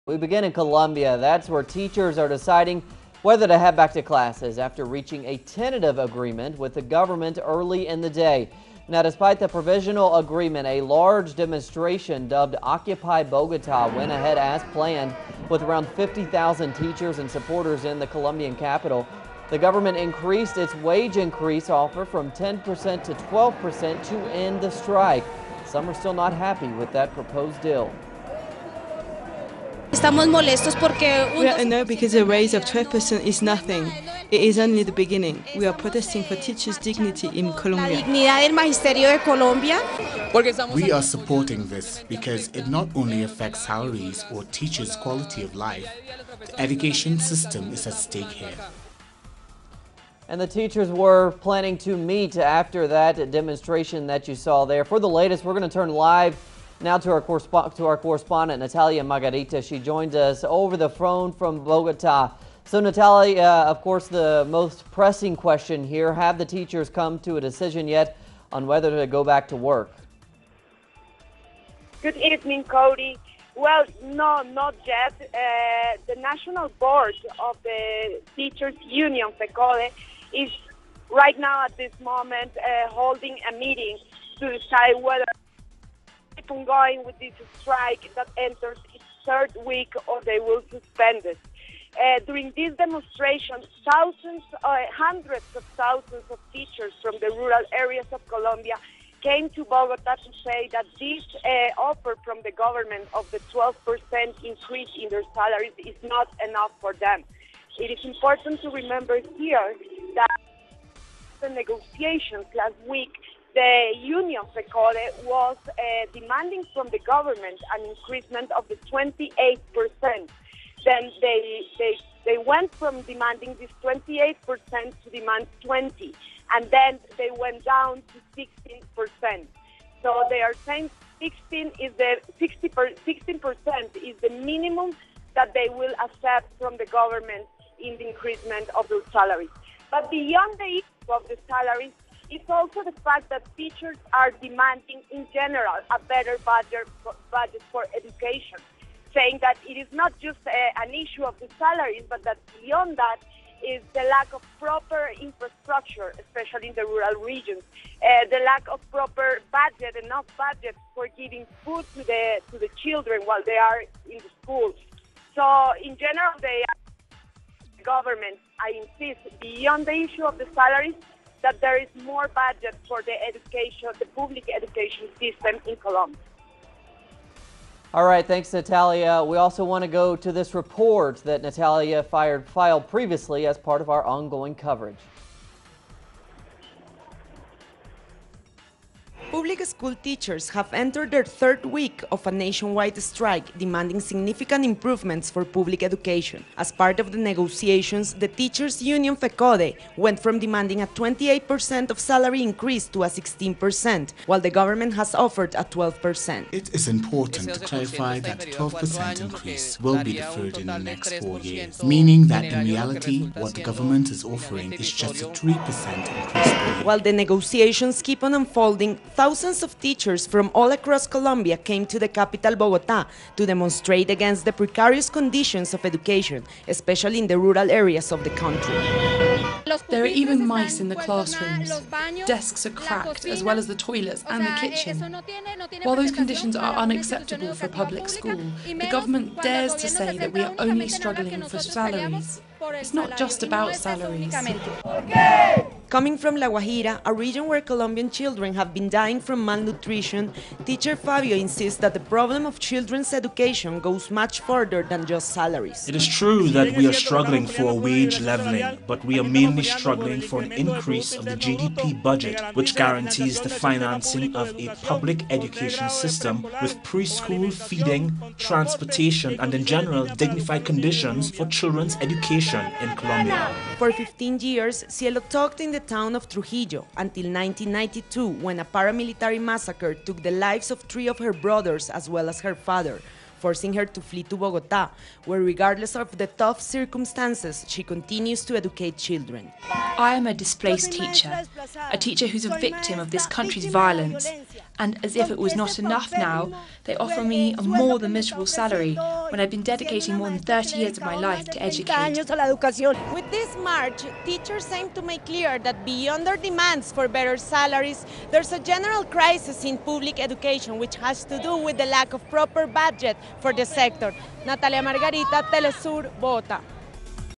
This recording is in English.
We begin in Colombia. That's where teachers are deciding whether to head back to classes after reaching a tentative agreement with the government early in the day. Now, despite the provisional agreement, a large demonstration dubbed Occupy Bogota went ahead as planned, with around 50,000 teachers and supporters in the Colombian capital. The government increased its wage increase offer from 10% to 12% to end the strike. Some are still not happy with that proposed deal. We are annoyed because a raise of 12% is nothing. It is only the beginning. We are protesting for teachers' dignity in Colombia. We are supporting this because it not only affects salaries or teachers' quality of life, the education system is at stake here. And the teachers were planning to meet after that demonstration that you saw there. For the latest, we're going to turn live now to our correspondent, Natalia Margarita. She joins us over the phone from Bogota. So, Natalia, of course, the most pressing question here, have the teachers come to a decision yet on whether to go back to work? Good evening, Cody. Well, no, not yet. The National Board of the Teachers Union, FECODE, is right now at this moment holding a meeting to decide whether keep on going with this strike that enters its third week or they will suspend it. During this demonstration, hundreds of thousands of teachers from the rural areas of Colombia came to Bogota to say that this offer from the government of the 12% increase in their salaries is not enough for them. It is important to remember here that the negotiations last week, the union FECODE was demanding from the government an increasement of the 28%. Then they went from demanding this 28% to demand 20%, and then they went down to 16%. So they are saying 16% is the minimum that they will accept from the government in the increasement of their salaries. But beyond the issue of the salaries, it's also the fact that teachers are demanding, in general, a better budget for education, saying that it is not just an issue of the salaries, but that beyond that is the lack of proper infrastructure, especially in the rural regions, the lack of proper budget, enough budget for giving food to the children while they are in the schools. So, in general, the government, I insist, beyond the issue of the salaries, that there is more budget for the education, the public education system in Colombia. All right, thanks, Natalia. We also want to go to this report that Natalia filed previously as part of our ongoing coverage. Public school teachers have entered their third week of a nationwide strike demanding significant improvements for public education. As part of the negotiations, the teachers' union FECODE went from demanding a 28% of salary increase to a 16%, while the government has offered a 12%. It is important to clarify that the 12% increase will be deferred in the next 4 years, meaning that in reality, what the government is offering is just a 3% increase per year. While the negotiations keep on unfolding, thousands of teachers from all across Colombia came to the capital, Bogota, to demonstrate against the precarious conditions of education, especially in the rural areas of the country. There are even mice in the classrooms. Desks are cracked, as well as the toilets and the kitchen. While those conditions are unacceptable for a public school, the government dares to say that we are only struggling for salaries. It's not just about salaries. Coming from La Guajira, a region where Colombian children have been dying from malnutrition, teacher Fabio insists that the problem of children's education goes much further than just salaries. It is true that we are struggling for a wage leveling, but we are mainly struggling for an increase of the GDP budget, which guarantees the financing of a public education system with preschool, feeding, transportation, and in general dignified conditions for children's education in Colombia. For 15 years, Cielo talked in the town of Trujillo until 1992, when a paramilitary massacre took the lives of 3 of her brothers as well as her father, forcing her to flee to Bogota, where regardless of the tough circumstances, she continues to educate children. I am a displaced teacher, a teacher who's a victim of this country's violence, And as if it was not enough now, they offer me a more than miserable salary when I've been dedicating more than 30 years of my life to educate. With this march, teachers aim to make clear that beyond their demands for better salaries, there's a general crisis in public education which has to do with the lack of proper budget for the sector. Natalia Margarita, teleSUR, Bogota.